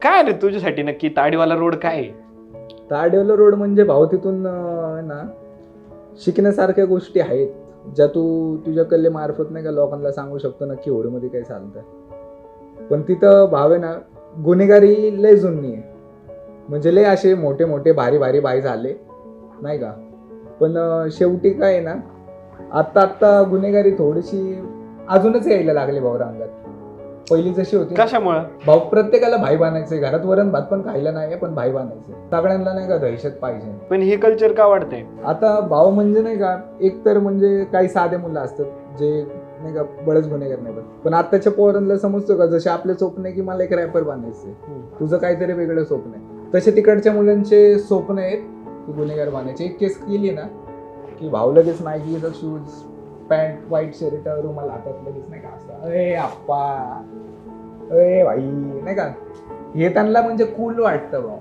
काय रे तुझ्यासाठी नक्की ताडीवाला रोड काय आहे? ताडेवला रोड म्हणजे भाऊ तिथून ना शिकण्यासारख्या गोष्टी आहेत ज्या तू तुझ्या कल्ले मार्फत नाही का लोकांना सांगू शकतो नक्की होडीमध्ये काय चालतं. पण तिथं भाव आहे ना गुन्हेगारी लय जुनी आहे. म्हणजे लय असे मोठे मोठे भारी भारी बाई झाले नाही का. पण शेवटी काय आहे ना आत्ता आत्ता गुन्हेगारी थोडीशी अजूनच यायला लागली भाऊ अंगात. पहिली जशी होती ना, कशामुळं? भाऊ प्रत्येकाला भाई बांधायचंय. घरात वरण भात पण खायला नाही पण भाई बांधायचंय. सगळ्यांना नाही का दहशत पाहिजे. पण हे कल्चर का वाढतंय? आता भाव म्हणजे नाही का एक तर म्हणजे काही साधे मुलं असतात जे नाही का बळच गुन्हेगार नाही पण आताच्या पोरांना समजतो का जसे आपले स्वप्न आहे की मला एक रॅपर बांधायचंय, तुझं काहीतरी वेगळं स्वप्न आहे. तसे तिकडच्या मुलांचे स्वप्न आहेत की गुन्हेगार बांधायचे. एक केस केली ना की भाऊ लगेच नाईकीचा शूज पॅन्ट व्हाईट शर्ट रुमाल हातात लगेच नाही का असं अरे आप्पा अरे भाई नाही का हे त्यांना म्हणजे कूल वाटतं भाऊ.